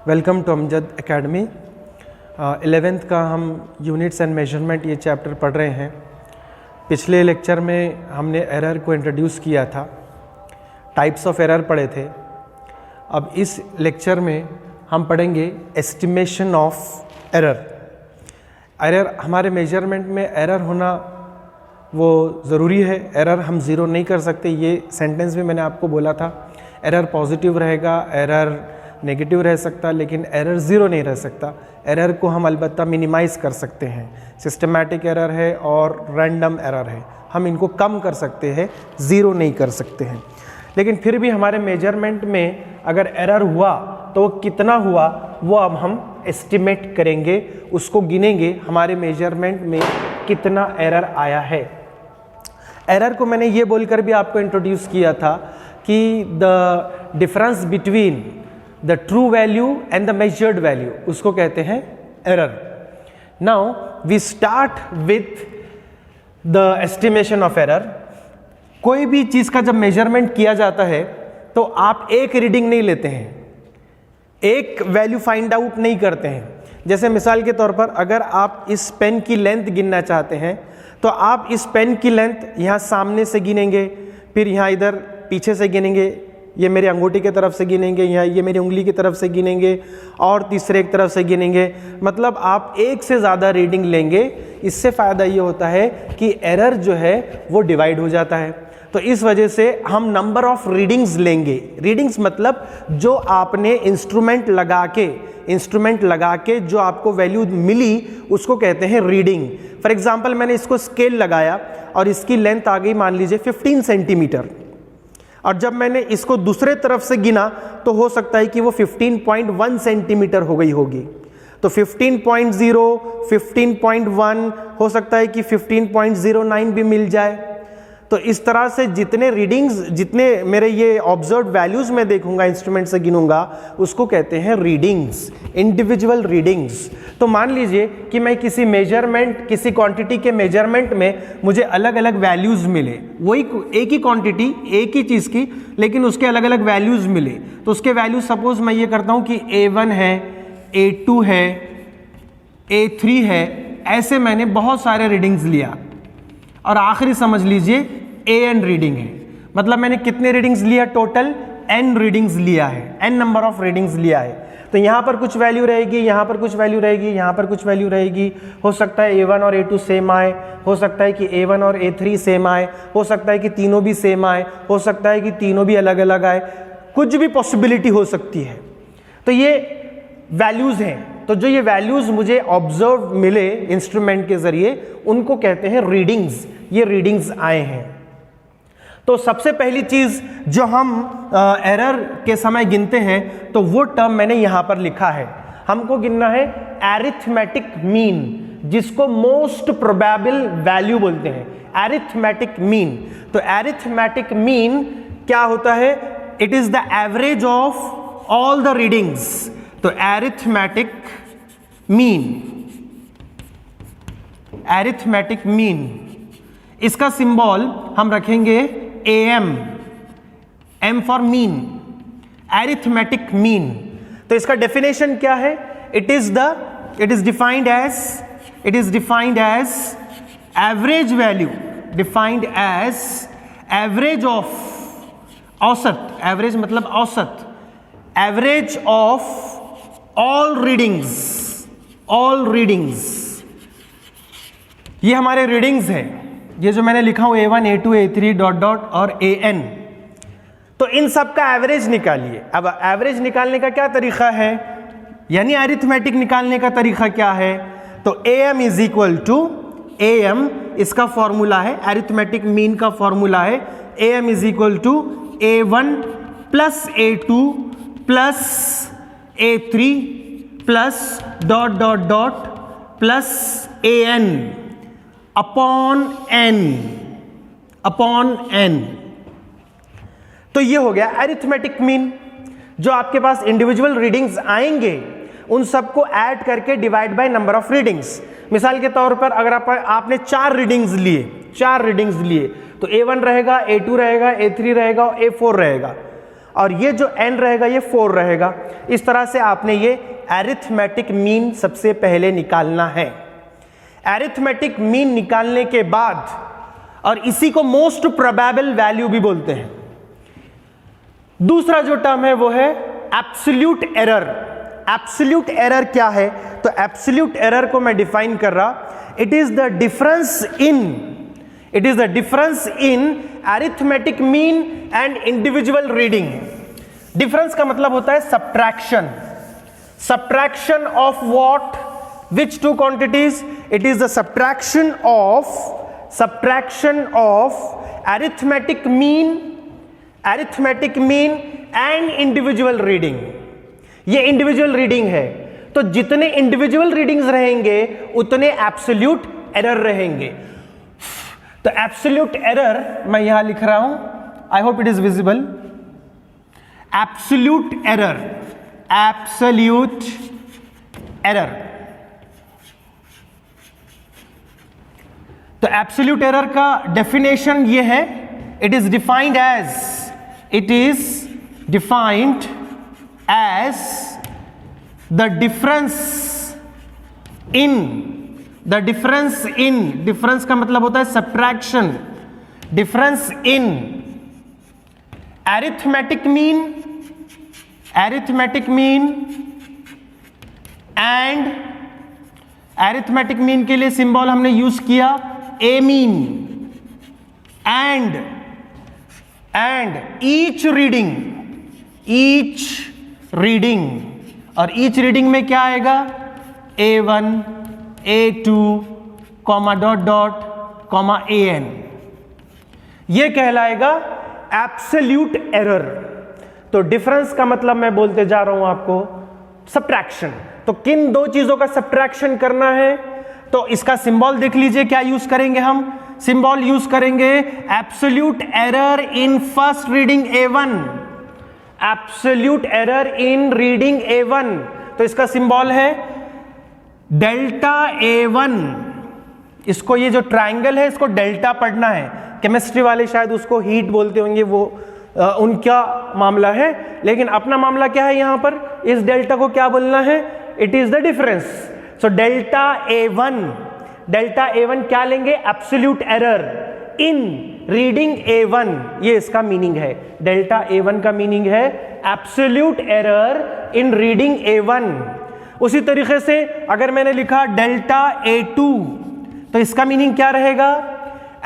Welcome to Amjad academy. 11th का हम units and measurement ये चैप्टर पढ़ रहे हैं। पिछले लेक्चर में हमने एरर को इंट्रोड्यूस किया था, टाइप्स ऑफ एरर पढ़े थे। अब इस लेक्चर में हम पढ़ेंगे एस्टिमेशन ऑफ एरर। एरर हमारे मेजरमेंट में एरर होना वो ज़रूरी है। एरर हम ज़ीरो नहीं कर सकते, ये सेंटेंस भी मैंने आपको बोला था। एरर पॉजिटिव रहेगा, एरर नेगेटिव रह सकता, लेकिन एरर ज़ीरो नहीं रह सकता। एरर को हम अलबत्ता मिनिमाइज़ कर सकते हैं। सिस्टमैटिक एरर है और रैंडम एरर है, हम इनको कम कर सकते हैं, ज़ीरो नहीं कर सकते हैं। लेकिन फिर भी हमारे मेजरमेंट में अगर एरर हुआ तो कितना हुआ वो अब हम एस्टिमेट करेंगे, उसको गिनेंगे हमारे मेजरमेंट में कितना एरर आया है। एरर को मैंने ये बोलकर भी आपको इंट्रोड्यूस किया था कि the difference between the true value and the measured value, उसको कहते हैं error. Now we start with the estimation of error. कोई भी चीज़ का जब मेजरमेंट किया जाता है तो आप एक रीडिंग नहीं लेते हैं, एक वैल्यू फाइंड आउट नहीं करते हैं। जैसे मिसाल के तौर पर अगर आप इस पेन की लेंथ गिनना चाहते हैं तो आप इस पेन की लेंथ यहाँ सामने से गिनेंगे, फिर यहाँ इधर पीछे से गिनेंगे, ये मेरी अंगूठी की तरफ से गिनेंगे, यहाँ ये मेरी उंगली की तरफ से गिनेंगे और तीसरे एक तरफ से गिनेंगे। मतलब आप एक से ज़्यादा रीडिंग लेंगे। इससे फ़ायदा ये होता है कि एरर जो है वो डिवाइड हो जाता है। तो इस वजह से हम नंबर ऑफ रीडिंग्स लेंगे। रीडिंग्स मतलब जो आपने इंस्ट्रूमेंट लगा के जो आपको वैल्यू मिली उसको कहते हैं रीडिंग। फॉर एग्जांपल मैंने इसको स्केल लगाया और इसकी लेंथ आ गई मान लीजिए 15 सेंटीमीटर, और जब मैंने इसको दूसरे तरफ से गिना तो हो सकता है कि वो 15.1 सेंटीमीटर हो गई होगी। तो 15.0, 15.1, हो सकता है कि 15.09 भी मिल जाए। तो इस तरह से जितने रीडिंग्स, जितने मेरे ये ऑब्जर्व वैल्यूज में देखूंगा, इंस्ट्रूमेंट से गिनूंगा, उसको कहते हैं रीडिंग्स, इंडिविजुअल रीडिंग्स। तो मान लीजिए कि मैं किसी मेजरमेंट, किसी क्वांटिटी के मेजरमेंट में मुझे अलग अलग वैल्यूज मिले, वही एक ही क्वांटिटी, एक ही चीज़ की, लेकिन उसके अलग अलग वैल्यूज मिले। तो उसके वैल्यूज सपोज मैं ये करता हूँ कि A1 है, A2 है, A3 है, ऐसे मैंने बहुत सारे रीडिंग्स लिया और आखिरी समझ लीजिए AN रीडिंग है। मतलब मैंने कितने रीडिंग्स लिया? टोटल N रीडिंग्स लिया है, N नंबर ऑफ रीडिंग्स लिया है। तो यहाँ पर कुछ वैल्यू रहेगी, यहाँ पर कुछ वैल्यू रहेगी, यहाँ पर कुछ वैल्यू रहेगी। हो सकता है A1 और A2 सेम आए, हो सकता है कि A1 और A3 सेम आए, हो सकता है कि तीनों भी सेम आए, हो सकता है कि तीनों भी अलग अलग आए। कुछ भी पॉसिबिलिटी हो सकती है। तो ये वैल्यूज हैं। तो जो ये वैल्यूज मुझे ऑब्जर्व मिले इंस्ट्रूमेंट के जरिए, उनको कहते हैं रीडिंग्स। ये रीडिंग्स आए हैं। तो सबसे पहली चीज जो हम एरर के समय गिनते हैं तो वो टर्म मैंने यहां पर लिखा है। हमको गिनना है एरिथमेटिक मीन, जिसको मोस्ट प्रोबेबल वैल्यू बोलते हैं, एरिथमेटिक मीन। तो एरिथमेटिक मीन क्या होता है? It is the average of all the readings. तो एरिथमेटिक मीन, इसका सिंबल हम रखेंगे AM, M for mean, arithmetic mean. तो इसका डेफिनेशन क्या है? It is defined as average value, defined as average of, औसत, एवरेज मतलब औसत, एवरेज ऑफ ऑल रीडिंग्स। ये हमारे रीडिंग्स है, ये जो मैंने लिखा हूं A1, A2, A3 dot dot और AN। तो इन सब का एवरेज निकालिए। अब एवरेज निकालने का क्या तरीका है, यानी अरिथमेटिक निकालने का तरीका क्या है? तो AM is equal to AM, इसका फॉर्मूला है, अरिथमेटिक मीन का फॉर्मूला है AM is equal to A1 plus A2 plus A3 plus dot dot dot plus AN upon N। तो ये हो गया अरिथमेटिक मीन। जो आपके पास इंडिविजुअल रीडिंग्स आएंगे उन सबको ऐड करके divide by number of readings. मिसाल के तौर पर अगर आपने 4 रीडिंग्स लिए तो A1 रहेगा, A2 रहेगा, A3 रहेगा और A4 रहेगा। और ये जो n रहेगा ये 4 रहेगा। इस तरह से आपने ये अरिथमेटिक मीन सबसे पहले निकालना है। अरिथमेटिक मीन निकालने के बाद, और इसी को मोस्ट प्रोबेबल वैल्यू भी बोलते हैं। दूसरा जो टर्म है वो है एब्सोल्यूट एरर। एब्सोल्यूट एरर क्या है? तो एब्सोल्यूट एरर को मैं डिफाइन कर रहा, it is the difference in arithmetic mean and individual reading. Difference का मतलब होता है subtraction. Subtraction of what? Which two quantities? It is the subtraction of arithmetic mean and individual reading. ये individual reading है, तो जितने इंडिविजुअल रीडिंग्स रहेंगे उतने एब्सोल्यूट एरर रहेंगे। तो एब्सोल्यूट एरर मैं यहां लिख रहा हूं, I hope it is visible. Absolute error. तो एब्सोल्यूट एरर का डेफिनेशन ये है, it is defined as the difference का मतलब होता है subtraction, difference in arithmetic mean and arithmetic mean के लिए सिंबल हमने यूज किया a mean and each reading, और ईच रीडिंग में क्या आएगा? A1, A2, (...) ये कहलाएगा एब्सोल्यूट एरर। तो डिफरेंस का मतलब मैं बोलते जा रहा हूं आपको सब्ट्रैक्शन। तो किन दो चीजों का सब्ट्रैक्शन करना है? तो इसका सिंबल देख लीजिए, क्या यूज करेंगे हम? सिंबल यूज करेंगे absolute error in first reading A1, absolute error in reading A1। तो इसका सिंबल है डेल्टा A1। इसको, ये जो ट्रायंगल है इसको डेल्टा पढ़ना है। केमिस्ट्री वाले शायद उसको हीट बोलते होंगे, वो उनका मामला है, लेकिन अपना मामला क्या है? यहां पर इस डेल्टा को क्या बोलना है? It is the difference. So delta A1 क्या लेंगे? Absolute error in reading A1, ये इसका मीनिंग है। डेल्टा A1 का मीनिंग है absolute error in reading A1। उसी तरीके से अगर मैंने लिखा डेल्टा A2, तो इसका मीनिंग क्या रहेगा?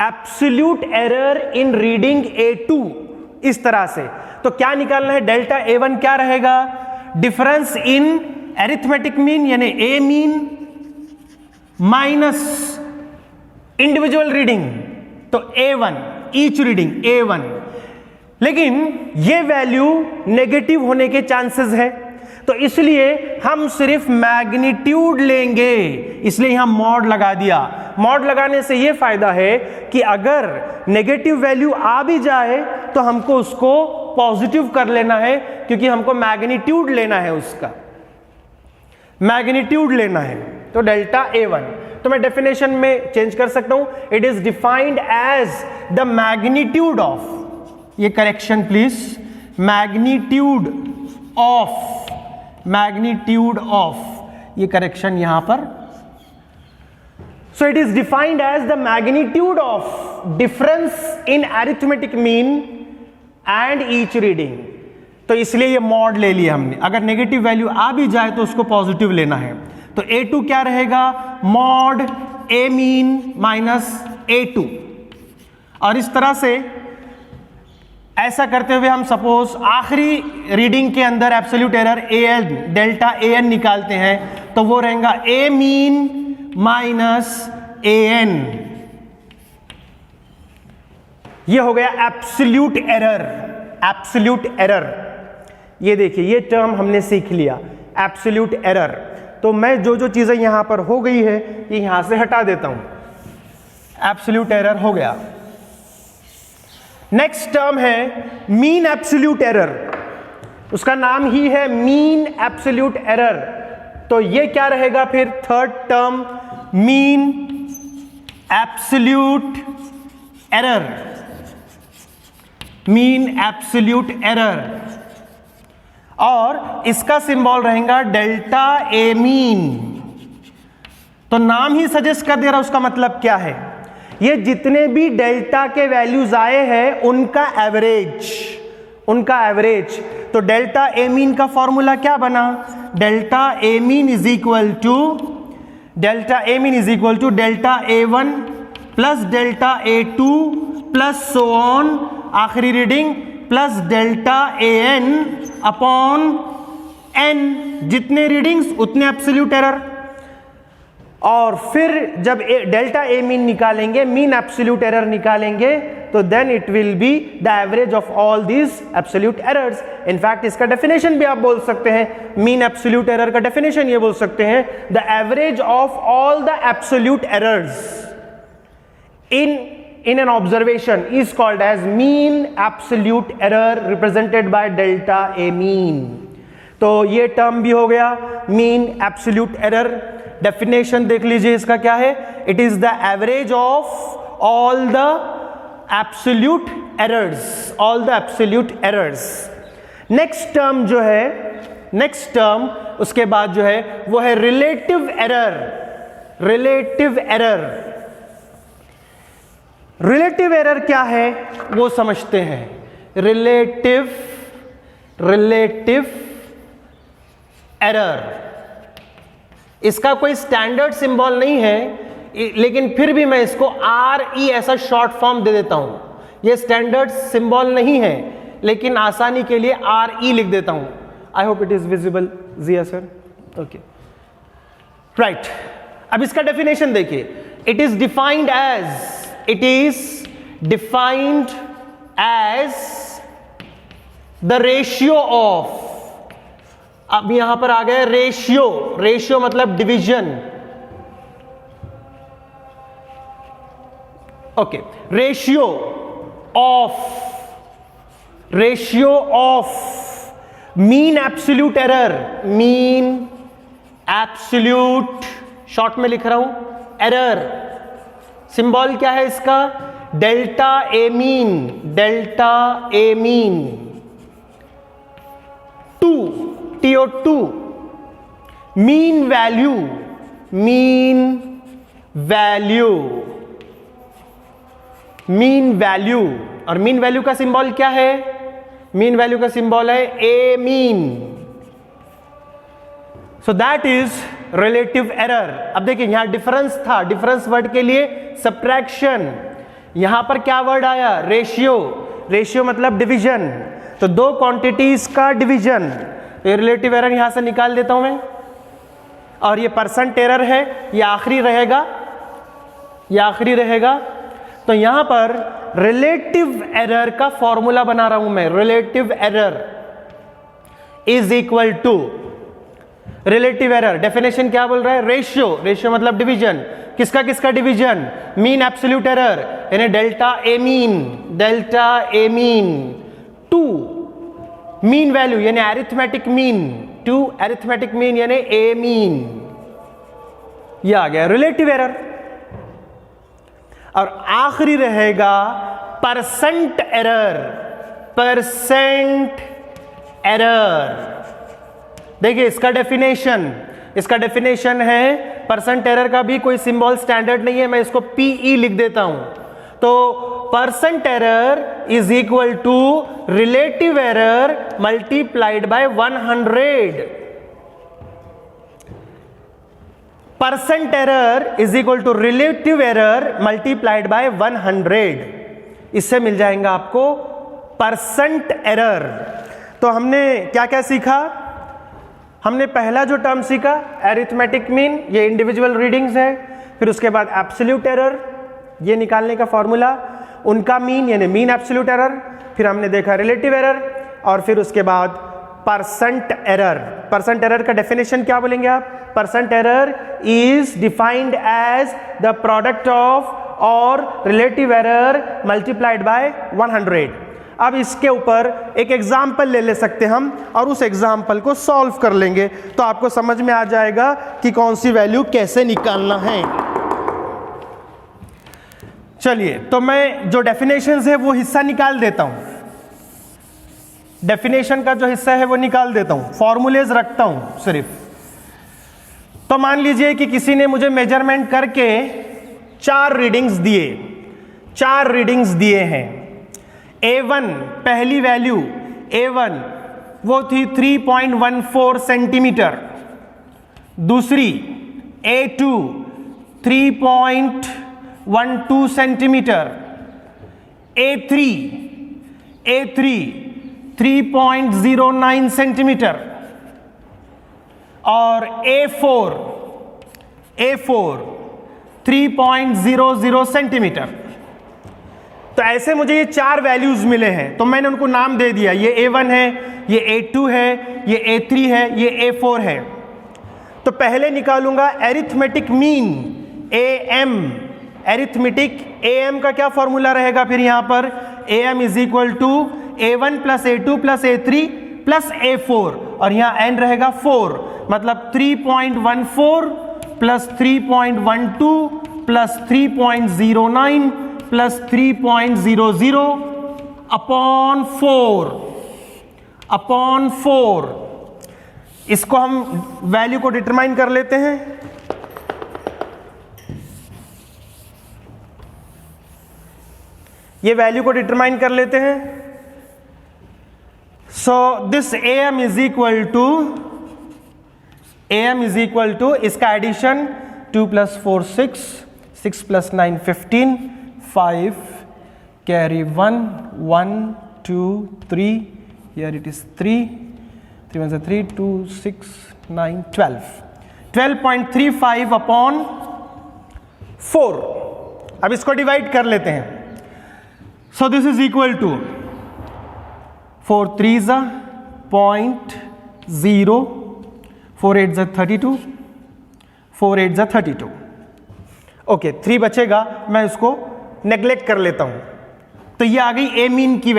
Absolute error in reading A2। इस तरह से तो क्या निकालना है? डेल्टा A1 क्या रहेगा? डिफरेंस इन अरिथमेटिक मीन यानी A mean minus individual reading, तो A1, ईच रीडिंग A1। लेकिन ये वैल्यू नेगेटिव होने के चांसेस है, तो इसलिए हम सिर्फ मैग्नीट्यूड लेंगे, इसलिए यहां मॉड लगा दिया। मॉड लगाने से ये फायदा है कि अगर नेगेटिव वैल्यू आ भी जाए तो हमको उसको पॉजिटिव कर लेना है, क्योंकि हमको मैग्नीट्यूड लेना है, उसका मैग्नीट्यूड लेना है। तो डेल्टा A1, तो मैं डेफिनेशन में चेंज कर सकता हूं, it is defined as the magnitude of, ये करेक्शन प्लीज, मैग्नीट्यूड ऑफ, ये करेक्शन यहां पर। So it is defined as the magnitude of difference in arithmetic mean and each reading. तो इसलिए ये मॉड ले लिया हमने। अगर नेगेटिव वैल्यू आ भी जाए तो उसको पॉजिटिव लेना है। तो A2 क्या रहेगा? Mod A mean minus A2। और इस तरह से ऐसा करते हुए हम सपोज आखिरी रीडिंग के अंदर absolute error AN, delta AN निकालते हैं, तो वो रहेगा A मीन माइनस AN। ये हो गया एब्सोल्यूट एरर। ये देखिए, ये टर्म हमने सीख लिया, एब्सोल्यूट एरर। तो मैं जो चीजें यहां पर हो गई है ये यहां से हटा देता हूं। एब्सोल्यूट एरर हो गया। नेक्स्ट टर्म है मीन एब्सोल्यूट एरर, उसका नाम ही है मीन एब्सोल्यूट एरर। तो ये क्या रहेगा फिर? Third term mean absolute error. और इसका सिंबल रहेगा डेल्टा ए मीन। तो नाम ही सजेस्ट कर दे रहा, उसका मतलब क्या है, ये जितने भी डेल्टा के वैल्यूज आए हैं उनका एवरेज। तो डेल्टा ए मीन का फॉर्मूला क्या बना, delta A mean is equal to delta A1 plus delta A2 plus so on, आखिरी reading plus delta AN upon n, जितने रीडिंग्स उतने एब्सोल्यूट एरर। और फिर जब डेल्टा ए मीन निकालेंगे, मीन एब्सोल्यूट एरर निकालेंगे, तो then it will be the average of all these absolute errors. In fact इसका डेफिनेशन भी आप बोल सकते हैं, मीन एब्सोल्यूट एरर का डेफिनेशन ये बोल सकते हैं, the average of all the absolute errors in an observation is called as mean absolute error represented by delta A mean। तो ये टर्म भी हो गया मीन एब्सोल्यूट एरर। डेफिनेशन देख लीजिए इसका क्या है, it is the average of all the absolute errors, next term जो है, नेक्स्ट टर्म उसके बाद जो है वो है रिलेटिव एरर क्या है वो समझते हैं। रिलेटिव एरर, इसका कोई स्टैंडर्ड सिंबल नहीं है, लेकिन फिर भी मैं इसको RE ऐसा शॉर्ट फॉर्म दे देता हूं। यह स्टैंडर्ड सिंबल नहीं है, लेकिन आसानी के लिए RE लिख देता हूं। I hope it is visible जिया सर, ओके राइट। अब इसका डेफिनेशन देखिए, it is defined as the ratio of, अब यहां पर आ गया रेशियो मतलब division, okay, ratio of mean absolute short में लिख रहा हूं, एरर सिंबल क्या है इसका, डेल्टा ए मीन 2 मीन वैल्यू, और मीन वैल्यू का सिंबल क्या है, मीन वैल्यू का सिंबल है a mean. So that is relative error. अब देखिए यहां डिफरेंस था, डिफरेंस वर्ड के लिए सब्ट्रैक्शन, यहां पर क्या वर्ड आया, रेशियो मतलब डिवीजन, तो दो क्वांटिटीज का डिवीजन। ये रिलेटिव एरर यहां से निकाल देता हूं मैं, और ये परसेंट एरर है, ये आखिरी रहेगा। तो यहां पर रिलेटिव एरर का फॉर्मूला बना रहा हूं मैं, relative error is equal to, relative error definition क्या बोल रहा है, रेशियो मतलब डिवीजन, किसका डिवीजन, मीन एब्सोल्यूट एरर यानी डेल्टा ए मीन 2 मीन वैल्यू यानी अरिथमेटिक मीन, 2 अरिथमेटिक मीन यानी ए मीन, यह आ गया रिलेटिव एरर। और आखिरी रहेगा परसेंट एरर। देखिए इसका डेफिनेशन है, परसेंट एरर का भी कोई सिंबल स्टैंडर्ड नहीं है, मैं इसको PE लिख देता हूं। तो percent error is equal to relative error multiplied by 100। Percent error is equal to relative error multiplied by 100, इससे मिल जाएगा आपको परसेंट एरर। तो हमने क्या क्या सीखा, हमने पहला जो टर्म सीखा अरिथमेटिक मीन, ये इंडिविजुअल रीडिंग्स है, फिर उसके बाद एब्सोल्यूट एरर, ये निकालने का फॉर्मूला, उनका मीन यानी मीन एब्सोल्यूट एरर, फिर हमने देखा रिलेटिव एरर, और फिर उसके बाद परसेंट एरर। परसेंट एरर का डेफिनेशन क्या बोलेंगे आप, percent error is defined as the product of और रिलेटिव एरर मल्टीप्लाइड बाय 100। अब इसके ऊपर एक एग्जाम्पल ले सकते हम, और उस एग्जाम्पल को सॉल्व कर लेंगे, तो आपको समझ में आ जाएगा कि कौन सी वैल्यू कैसे निकालना है। चलिए, तो मैं जो डेफिनेशंस है वो हिस्सा निकाल देता हूं। डेफिनेशन का जो हिस्सा है वो निकाल देता हूं, फॉर्मूलेज रखता हूं सिर्फ। तो मान लीजिए कि किसी ने मुझे मेजरमेंट करके 4 रीडिंग्स दिए हैं। A1 पहली वैल्यू A1 वो थी 3.14 सेंटीमीटर, दूसरी A2 3.12 सेंटीमीटर, A3 3.09 सेंटीमीटर और A4 3.00 सेंटीमीटर। तो ऐसे मुझे ये 4 वैल्यूज मिले हैं, तो मैंने उनको नाम दे दिया, ये A1 है, ये A2 है, ये A3 है, ये A4 है। तो पहले निकालूंगा arithmetic mean AM। Arithmetic AM का क्या फॉर्मूला रहेगा फिर यहां पर? AM is equal to A1 plus A2 plus A3 plus A4 और यहां n रहेगा 4, मतलब 3.14 प्लस 3.12 प्लस 3.09 प्लस 3.00 अपॉन 4। इसको हम वैल्यू को डिटरमाइन कर लेते हैं। ये वैल्यू को डिटरमाइन कर लेते हैं। So this AM is equal to इसका addition 2 plus 4 6 plus 9 15 5 carry 1 2 3 here it is 3 1 3 2 6 9 12.35 upon 4। अब इसको डिवाइड कर लेते हैं। So this is equal to 4 3 0.0 4 8 32 4 8 32। Okay, 3 बचेगा, मैं उसको नेग्लेक्ट कर लेता हूं। तो ये आ गई ए मीन की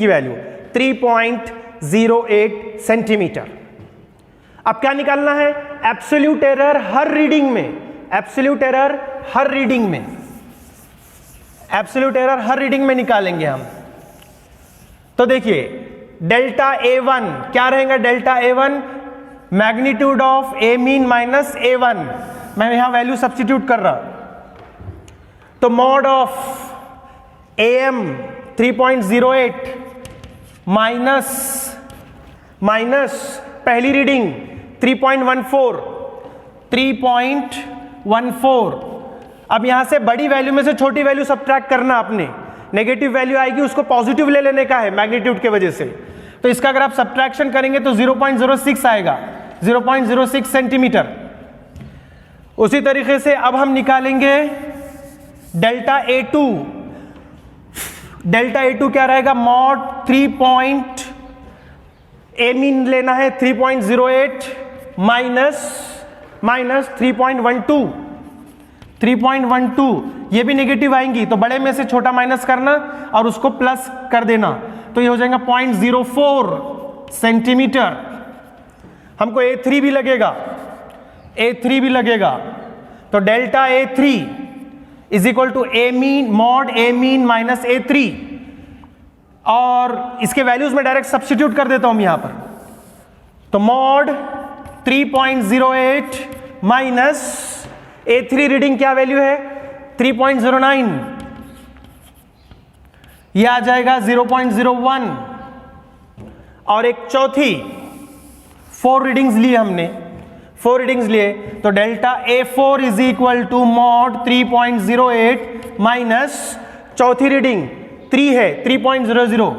वैल्यू 3.08 सेंटीमीटर। अब क्या निकालना है? एब्सोल्यूट एरर हर रीडिंग में निकालेंगे हम। तो देखिए डेल्टा A1 क्या रहेगा? Delta A1 magnitude of A mean minus A1। मैं यहां वैल्यू सब्स्टिट्यूट कर रहा। तो मॉड ऑफ AM 3.08 माइनस पहली रीडिंग 3.14। अब यहां से बड़ी वैल्यू में से छोटी वैल्यू सब्ट्रैक्ट करना आपने। नेगेटिव वैल्यू आएगी उसको पॉजिटिव ले लेने का है मैग्नीट्यूड के वजह से। तो इसका अगर आप सब्ट्रैक्शन करेंगे तो 0.06 आएगा, 0.06 सेंटीमीटर। उसी तरीके से अब हम निकालेंगे डेल्टा A2 क्या रहेगा? मॉड 3. A मीन लेना है 3.08 माइनस 3.12। ये भी नेगेटिव आएंगी तो बड़े में से छोटा माइनस करना और उसको प्लस कर देना, तो ये हो जाएगा 0.04 सेंटीमीटर। हमको A3 भी लगेगा। तो delta A3 is equal to mod A mean minus A3 और इसके वैल्यूज में डायरेक्ट सब्स्टिट्यूट कर देता हूं यहां पर। तो मॉड 3.08 माइनस A3 रीडिंग क्या वैल्यू है? 3.09, यह आ जाएगा 0.01। और एक चौथी 4 रीडिंग्स लिए हमने, तो delta A4 is equal to mod 3.08 minus चौथी रीडिंग 3 है 3.00।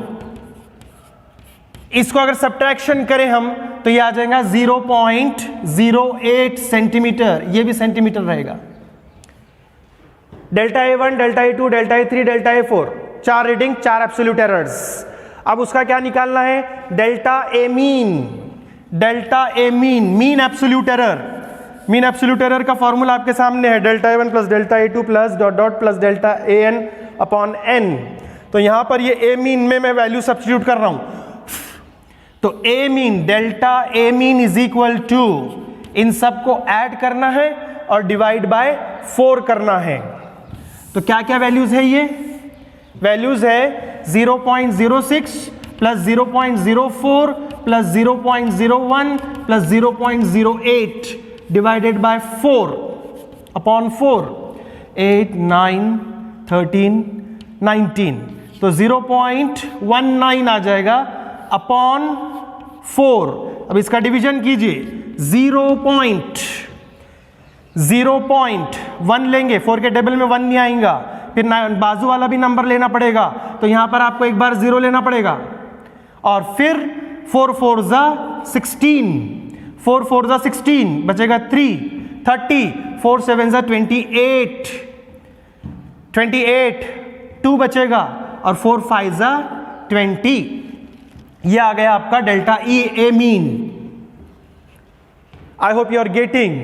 इसको अगर सब्ट्रैक्शन करें हम तो ये आ जाएगा 0.08 सेंटीमीटर। ये भी सेंटीमीटर रहेगा। Delta A1, delta A2, delta A3, delta A4 4 reading, 4 absolute errors. अब उसका क्या निकालना है? Delta A mean mean absolute error का फॉर्मूला आपके सामने है। Delta A1 plus delta A2 plus dot plus delta AN upon n। तो यहां पर ये A मीन में मैं वैल्यू सब्स्टिट्यूट कर रहा हूं। तो delta A mean is equal to, इन सबको ऐड करना है और डिवाइड बाय 4 करना है। तो क्या क्या वैल्यूज है? ये वैल्यूज है 0.06 plus 0.04 plus 0.01 plus 0.08 divided by 4 upon 4, 8, 9, 13, 19, तो 0.19 आ जाएगा अपॉन 4। अब इसका डिवीजन कीजिए, 0.1 लेंगे, 4 के टेबल में 1 नहीं आएगा, फिर बाजू वाला भी नंबर लेना पड़ेगा, तो यहां पर आपको एक बार 0 लेना पड़ेगा, और फिर 4 4 जा 16, 4 4 जा 16 बचेगा 3, 30, 4 7 जा 28, 28, 2 बचेगा, और 4 5 जा 20। ये आ गया आपका delta e a mean. I hope you are getting.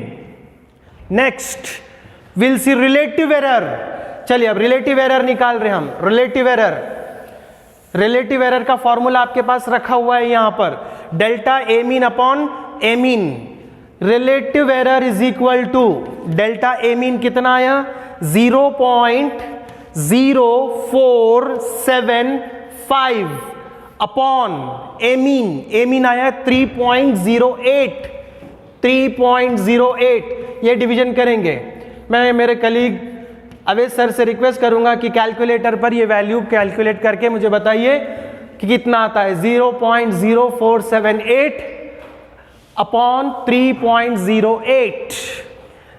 Next will see relative error. चलिए अब रिलेटिव एरर निकाल रहे हैं हम। रिलेटिव एरर का फॉर्मूला आपके पास रखा हुआ है यहां पर, delta A mean upon a mean. Relative error is equal to delta A mean कितना आया, 0.0475 अपॉन ए मीन आया 3.08। ये डिवीजन करेंगे। मैं मेरे कलीग अवैध सर से रिक्वेस्ट करूंगा कि कैलकुलेटर पर ये वैल्यू कैलकुलेट करके मुझे बताइए कि कितना आता है। 0.0478 upon 3.08।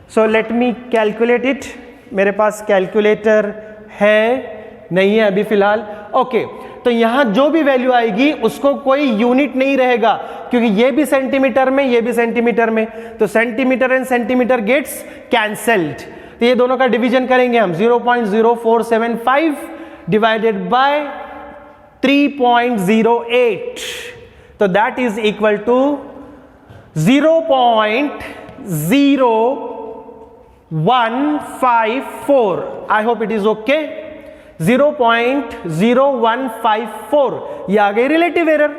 So let me calculate it. मेरे पास कैलकुलेटर है नहीं है अभी फिलहाल। ओके, तो यहां जो भी वैल्यू आएगी उसको कोई यूनिट नहीं रहेगा, क्योंकि ये भी सेंटीमीटर में, ये भी सेंटीमीटर में, तो centimetre and centimetre gets cancelled. तो ये दोनों का डिवीजन करेंगे हम। 0.0475 डिवाइडेड बाय 3.08, तो that is equal to 0.0154। I hope it is okay. 0.0154 ये आ गई रिलेटिव एरर।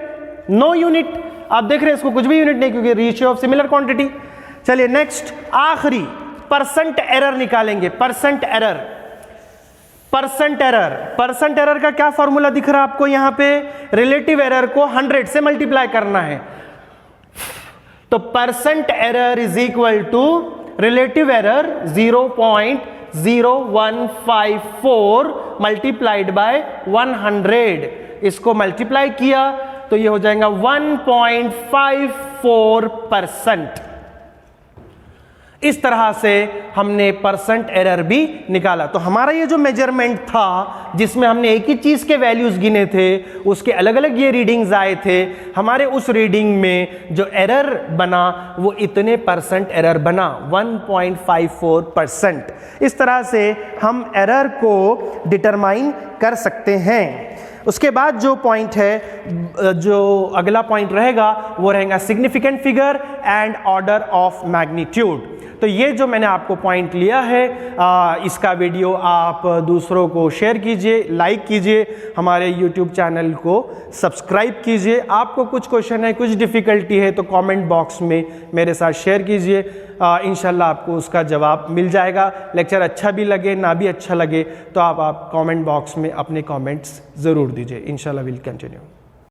नो यूनिट, आप देख रहे हैं इसको कुछ भी यूनिट नहीं, क्योंकि रेशियो ऑफ सिमिलर क्वांटिटी। चलिए नेक्स्ट आखिरी परसेंट एरर निकालेंगे। परसेंट एरर का क्या फॉर्मूला दिख रहा है आपको यहां पे? रिलेटिव एरर को 100 से मल्टीप्लाई करना है, तो percent error is equal to relative error 0.0154 multiplied by 100। इसको मल्टीप्लाई किया तो ये हो जाएगा 1.54%। इस तरह से हमने परसेंट एरर भी निकाला। तो हमारा ये जो मेजरमेंट था जिसमें हमने एक ही चीज के वैल्यूज गिने थे, उसके अलग अलग ये रीडिंग्स आए थे, हमारे उस रीडिंग में जो एरर बना वो इतने परसेंट एरर बना, 1.54%। इस तरह से हम एरर को डिटरमाइन कर सकते हैं। उसके बाद जो पॉइंट है, जो अगला पॉइंट रहेगा वो रहेगा significant figure and order of magnitude. तो ये जो मैंने आपको पॉइंट लिया है, इसका वीडियो आप दूसरों को शेयर कीजिए, लाइक कीजिए, हमारे YouTube चैनल को सब्सक्राइब कीजिए। आपको कुछ क्वेश्चन है, कुछ डिफ़िकल्टी है तो कमेंट बॉक्स में मेरे साथ शेयर कीजिए। इंशाल्लाह आपको उसका जवाब मिल जाएगा। लेक्चर अच्छा भी लगे ना भी अच्छा लगे तो आप कमेंट बॉक्स में अपने कमेंट्स ज़रूर दीजिए। इंशाल्लाह विल कंटिन्यू।